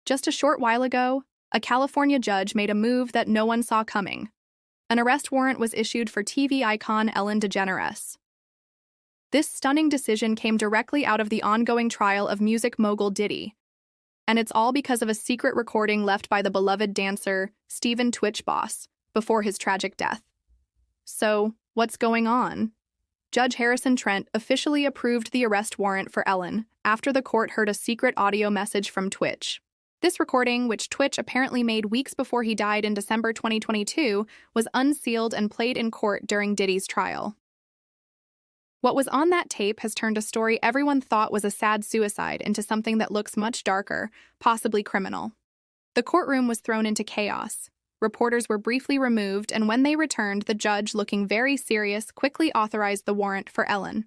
Just a short while ago, a California judge made a move that no one saw coming. An arrest warrant was issued for TV icon Ellen DeGeneres. This stunning decision came directly out of the ongoing trial of music mogul Diddy, and it's all because of a secret recording left by the beloved dancer Stephen tWitch Boss before his tragic death. So, what's going on? Judge Harrison Trent officially approved the arrest warrant for Ellen after the court heard a secret audio message from Twitch. This recording, which Twitch apparently made weeks before he died in December 2022, was unsealed and played in court during Diddy's trial. What was on that tape has turned a story everyone thought was a sad suicide into something that looks much darker, possibly criminal. The courtroom was thrown into chaos. Reporters were briefly removed, and when they returned, the judge, looking very serious, quickly authorized the warrant for Ellen.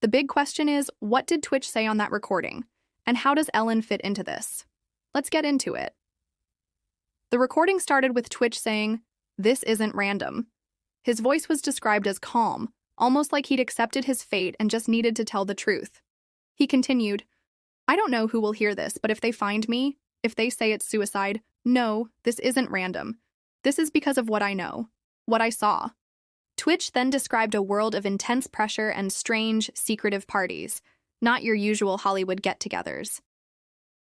The big question is, what did Twitch say on that recording? And how does Ellen fit into this? Let's get into it. The recording started with Twitch saying, "This isn't random." His voice was described as calm, almost like he'd accepted his fate and just needed to tell the truth. He continued, "I don't know who will hear this, but if they find me, if they say it's suicide, no, this isn't random. This is because of what I know, what I saw." Twitch then described a world of intense pressure and strange, secretive parties, not your usual Hollywood get-togethers.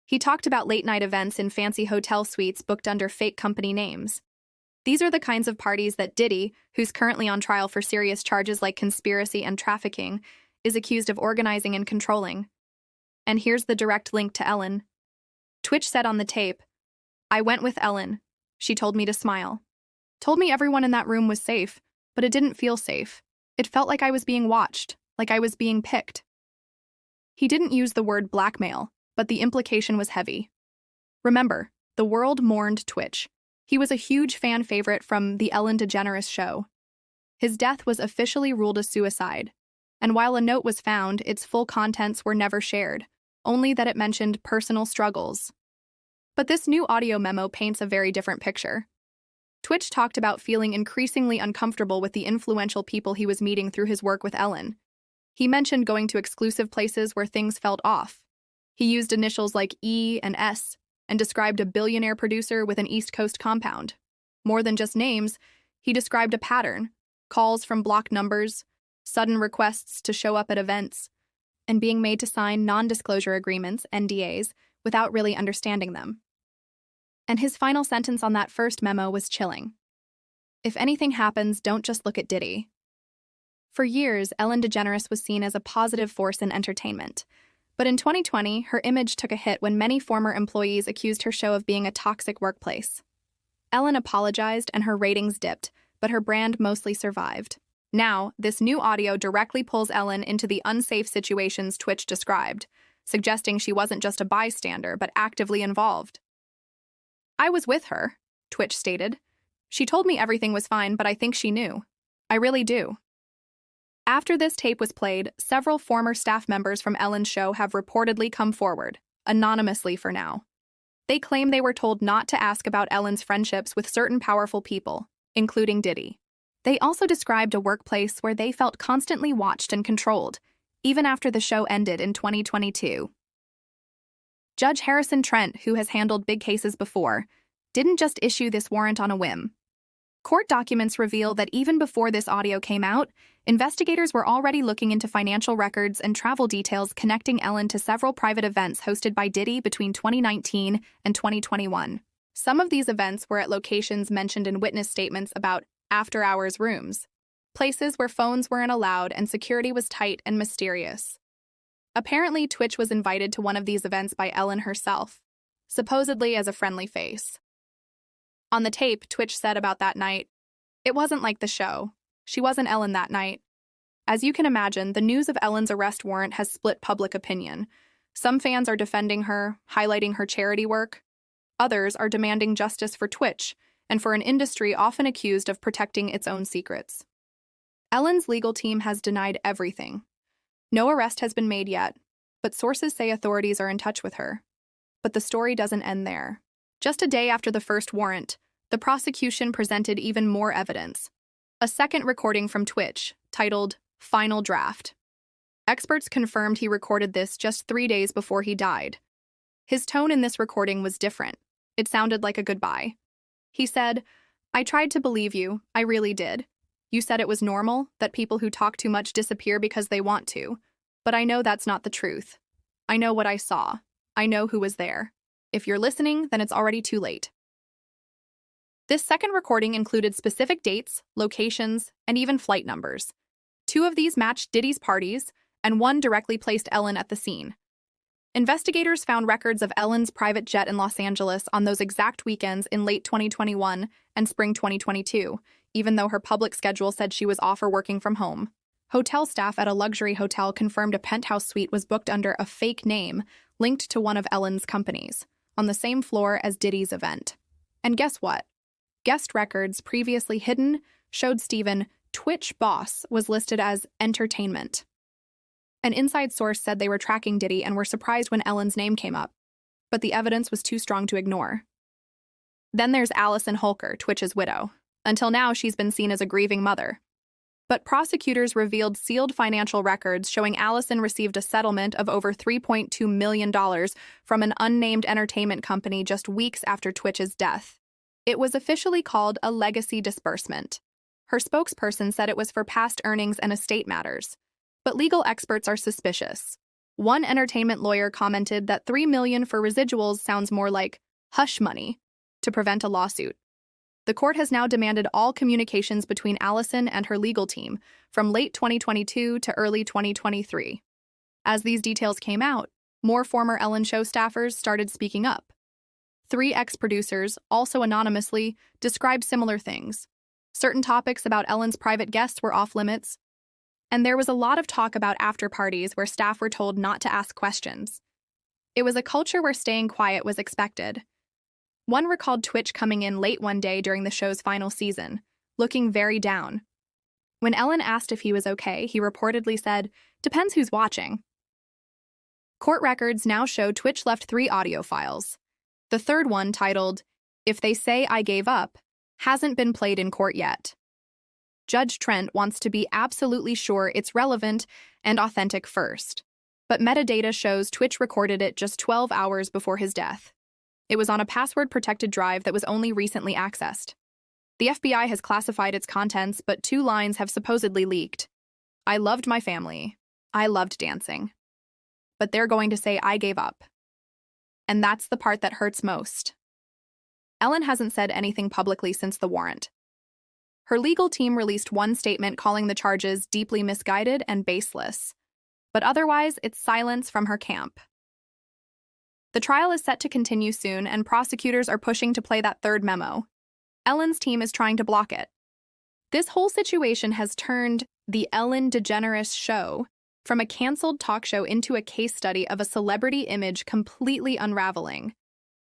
He talked about late-night events in fancy hotel suites booked under fake company names. These are the kinds of parties that Diddy, who's currently on trial for serious charges like conspiracy and trafficking, is accused of organizing and controlling. And here's the direct link to Ellen. Twitch said on the tape, "I went with Ellen. She told me to smile. Told me everyone in that room was safe, but it didn't feel safe. It felt like I was being watched, like I was being picked." He didn't use the word blackmail, but the implication was heavy. Remember, the world mourned Twitch. He was a huge fan favorite from The Ellen DeGeneres Show. His death was officially ruled a suicide, and while a note was found, its full contents were never shared, only that it mentioned personal struggles. But this new audio memo paints a very different picture. Twitch talked about feeling increasingly uncomfortable with the influential people he was meeting through his work with Ellen. He mentioned going to exclusive places where things felt off. He used initials like E and S, and described a billionaire producer with an East Coast compound. More than just names, he described a pattern: calls from blocked numbers, sudden requests to show up at events, and being made to sign non-disclosure agreements, NDAs, without really understanding them. And his final sentence on that first memo was chilling. "If anything happens, don't just look at Diddy." For years, Ellen DeGeneres was seen as a positive force in entertainment. But in 2020, her image took a hit when many former employees accused her show of being a toxic workplace. Ellen apologized and her ratings dipped, but her brand mostly survived. Now, this new audio directly pulls Ellen into the unsafe situations Twitch described, suggesting she wasn't just a bystander, but actively involved. "I was with her," Twitch stated. "She told me everything was fine, but I think she knew. I really do." After this tape was played, several former staff members from Ellen's show have reportedly come forward, anonymously for now. They claim they were told not to ask about Ellen's friendships with certain powerful people, including Diddy. They also described a workplace where they felt constantly watched and controlled, even after the show ended in 2022. Judge Harrison Trent, who has handled big cases before, didn't just issue this warrant on a whim. Court documents reveal that even before this audio came out, investigators were already looking into financial records and travel details connecting Ellen to several private events hosted by Diddy between 2019 and 2021. Some of these events were at locations mentioned in witness statements about after-hours rooms, places where phones weren't allowed and security was tight and mysterious. Apparently, Twitch was invited to one of these events by Ellen herself, supposedly as a friendly face. On the tape, Twitch said about that night, "It wasn't like the show. She wasn't Ellen that night." As you can imagine, the news of Ellen's arrest warrant has split public opinion. Some fans are defending her, highlighting her charity work. Others are demanding justice for Twitch and for an industry often accused of protecting its own secrets. Ellen's legal team has denied everything. No arrest has been made yet, but sources say authorities are in touch with her. But the story doesn't end there. Just a day after the first warrant, the prosecution presented even more evidence. A second recording from Twitch, titled "Final Draft." Experts confirmed he recorded this just 3 days before he died. His tone in this recording was different. It sounded like a goodbye. He said, "I tried to believe you, I really did. You said it was normal, that people who talk too much disappear because they want to. But I know that's not the truth. I know what I saw. I know who was there. If you're listening, then it's already too late." This second recording included specific dates, locations, and even flight numbers. 2 of these matched Diddy's parties, and 1 directly placed Ellen at the scene. Investigators found records of Ellen's private jet in Los Angeles on those exact weekends in late 2021 and spring 2022, even though her public schedule said she was off or working from home. Hotel staff at a luxury hotel confirmed a penthouse suite was booked under a fake name linked to one of Ellen's companies, on the same floor as Diddy's event. And guess what? Guest records previously hidden showed Steven tWitch boss was listed as entertainment. An inside source said they were tracking Diddy and were surprised when Ellen's name came up, but the evidence was too strong to ignore. Then there's Allison Holker, tWitch's widow. Until now, she's been seen as a grieving mother. But prosecutors revealed sealed financial records showing Allison received a settlement of over $3.2 million from an unnamed entertainment company just weeks after tWitch's death. It was officially called a legacy disbursement. Her spokesperson said it was for past earnings and estate matters. But legal experts are suspicious. One entertainment lawyer commented that $3 million for residuals sounds more like hush money to prevent a lawsuit. The court has now demanded all communications between Allison and her legal team from late 2022 to early 2023. As these details came out, more former Ellen show staffers started speaking up. 3 ex-producers, also anonymously, described similar things. Certain topics about Ellen's private guests were off-limits, and there was a lot of talk about after-parties where staff were told not to ask questions. It was a culture where staying quiet was expected. One recalled tWitch coming in late one day during the show's final season, looking very down. When Ellen asked if he was okay, he reportedly said, "Depends who's watching." Court records now show tWitch left 3 audio files. The third one, titled, "If They Say I Gave Up," hasn't been played in court yet. Judge Trent wants to be absolutely sure it's relevant and authentic first. But metadata shows tWitch recorded it just 12 hours before his death. It was on a password-protected drive that was only recently accessed. The FBI has classified its contents, but 2 lines have supposedly leaked. "I loved my family. I loved dancing." But they're going to say I gave up. And that's the part that hurts most. Ellen hasn't said anything publicly since the warrant. Her legal team released one statement calling the charges deeply misguided and baseless. But otherwise, it's silence from her camp. The trial is set to continue soon, and prosecutors are pushing to play that third memo. Ellen's team is trying to block it. This whole situation has turned the Ellen DeGeneres show from a canceled talk show into a case study of a celebrity image completely unraveling.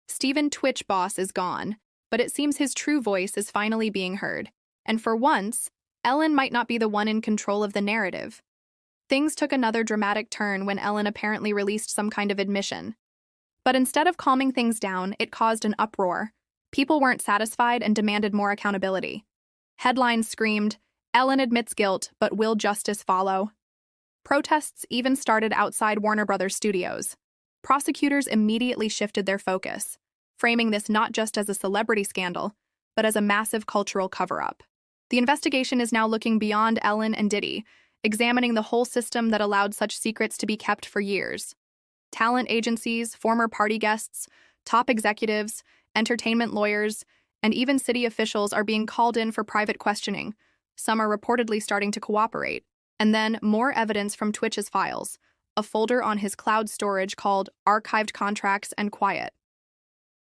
Steven tWitch boss is gone, but it seems his true voice is finally being heard. And for once, Ellen might not be the one in control of the narrative. Things took another dramatic turn when Ellen apparently released some kind of admission. But instead of calming things down, it caused an uproar. People weren't satisfied and demanded more accountability. Headlines screamed, "Ellen admits guilt, but will justice follow?" Protests even started outside Warner Brothers studios. Prosecutors immediately shifted their focus, framing this not just as a celebrity scandal, but as a massive cultural cover-up. The investigation is now looking beyond Ellen and Diddy, examining the whole system that allowed such secrets to be kept for years. Talent agencies, former party guests, top executives, entertainment lawyers, and even city officials are being called in for private questioning. Some are reportedly starting to cooperate. And then more evidence from tWitch's files, a folder on his cloud storage called Archived Contracts and Quiet.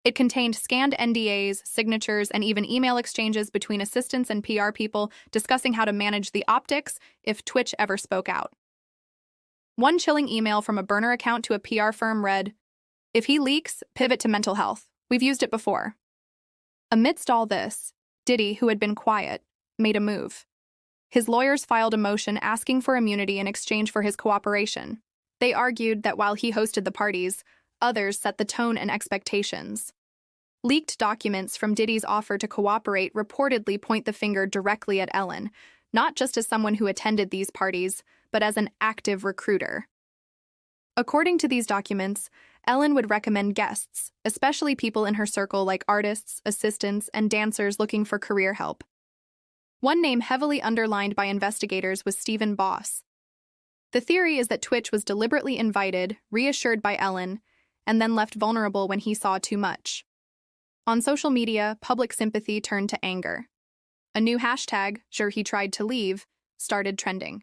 It contained scanned NDAs, signatures, and even email exchanges between assistants and PR people discussing how to manage the optics if tWitch ever spoke out. One chilling email from a burner account to a PR firm read, "If he leaks, pivot to mental health. We've used it before." Amidst all this, Diddy, who had been quiet, made a move. His lawyers filed a motion asking for immunity in exchange for his cooperation. They argued that while he hosted the parties, others set the tone and expectations. Leaked documents from Diddy's offer to cooperate reportedly point the finger directly at Ellen, not just as someone who attended these parties, but as an active recruiter. According to these documents, Ellen would recommend guests, especially people in her circle like artists, assistants, and dancers looking for career help. One name heavily underlined by investigators was Stephen Boss. The theory is that tWitch was deliberately invited, reassured by Ellen, and then left vulnerable when he saw too much. On social media, public sympathy turned to anger. A new hashtag, "Sure he tried to leave," started trending.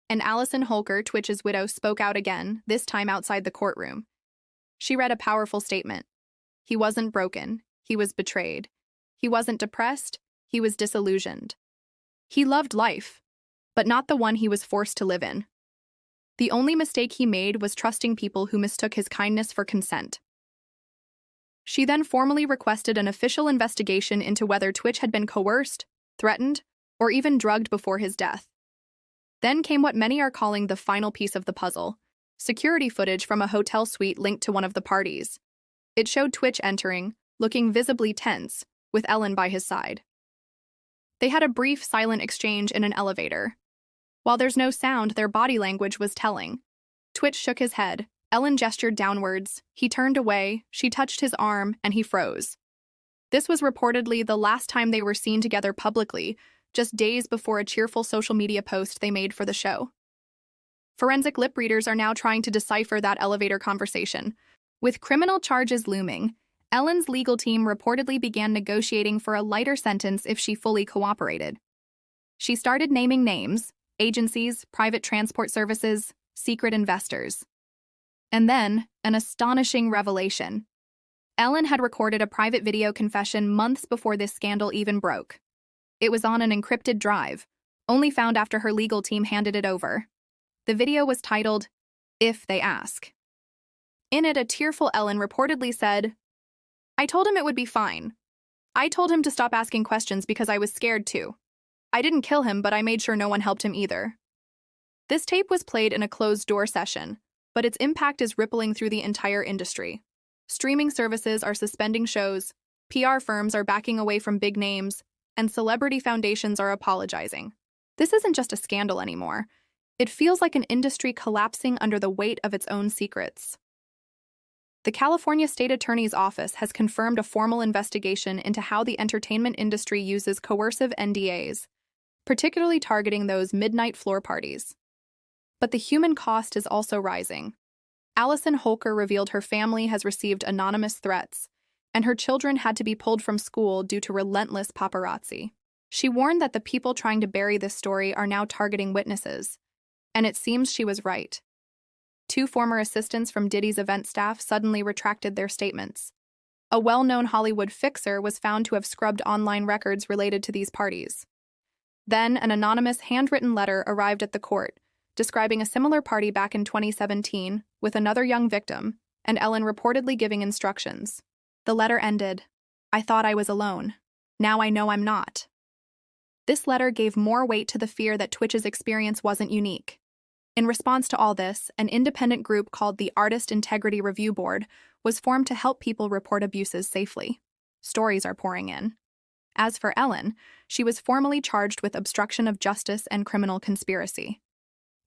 And Allison Holker, tWitch's widow, spoke out again, this time outside the courtroom. She read a powerful statement. He wasn't broken. He was betrayed. He wasn't depressed. He was disillusioned. He loved life, but not the one he was forced to live in. The only mistake he made was trusting people who mistook his kindness for consent. She then formally requested an official investigation into whether tWitch had been coerced, threatened, or even drugged before his death. Then came what many are calling the final piece of the puzzle: security footage from a hotel suite linked to one of the parties. It showed tWitch entering, looking visibly tense, with Ellen by his side. They had a brief, silent exchange in an elevator. While there's no sound, their body language was telling. tWitch shook his head. Ellen gestured downwards. He turned away, she touched his arm, and he froze. This was reportedly the last time they were seen together publicly, just days before a cheerful social media post they made for the show. Forensic lip readers are now trying to decipher that elevator conversation. With criminal charges looming, Ellen's legal team reportedly began negotiating for a lighter sentence if she fully cooperated. She started naming names: agencies, private transport services, secret investors. And then, an astonishing revelation. Ellen had recorded a private video confession months before this scandal even broke. It was on an encrypted drive, only found after her legal team handed it over. The video was titled, "If They Ask." In it, a tearful Ellen reportedly said, "I told him it would be fine. I told him to stop asking questions because I was scared too. I didn't kill him, but I made sure no one helped him either." This tape was played in a closed-door session, but its impact is rippling through the entire industry. Streaming services are suspending shows, PR firms are backing away from big names, and celebrity foundations are apologizing. This isn't just a scandal anymore. It feels like an industry collapsing under the weight of its own secrets. The California State Attorney's Office has confirmed a formal investigation into how the entertainment industry uses coercive NDAs, particularly targeting those midnight floor parties. But the human cost is also rising. Allison Holker revealed her family has received anonymous threats, and her children had to be pulled from school due to relentless paparazzi. She warned that the people trying to bury this story are now targeting witnesses, and it seems she was right. 2 former assistants from Diddy's event staff suddenly retracted their statements. A well-known Hollywood fixer was found to have scrubbed online records related to these parties. Then, an anonymous handwritten letter arrived at the court, describing a similar party back in 2017 with another young victim, and Ellen reportedly giving instructions. The letter ended, "I thought I was alone. Now I know I'm not." This letter gave more weight to the fear that tWitch's experience wasn't unique. In response to all this, an independent group called the Artist Integrity Review Board was formed to help people report abuses safely. Stories are pouring in. As for Ellen, she was formally charged with obstruction of justice and criminal conspiracy.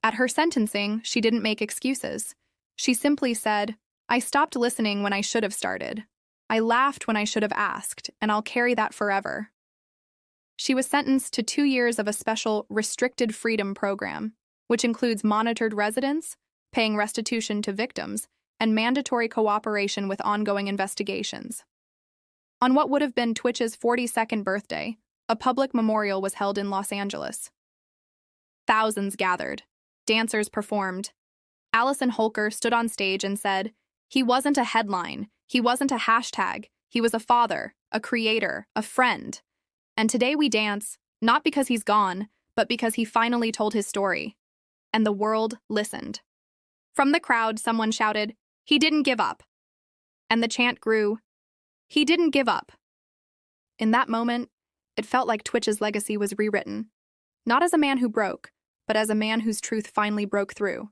At her sentencing, she didn't make excuses. She simply said, "I stopped listening when I should have started. I laughed when I should have asked, and I'll carry that forever." She was sentenced to 2 years of a special restricted freedom program, which includes monitored residence, paying restitution to victims, and mandatory cooperation with ongoing investigations. On what would have been tWitch's 42nd birthday, a public memorial was held in Los Angeles. Thousands gathered. Dancers performed. Allison Holker stood on stage and said, "He wasn't a headline. He wasn't a hashtag. He was a father, a creator, a friend. And today we dance, not because he's gone, but because he finally told his story." And the world listened. From the crowd, someone shouted, "He didn't give up." And the chant grew, "He didn't give up." In that moment, it felt like tWitch's legacy was rewritten, not as a man who broke, but as a man whose truth finally broke through.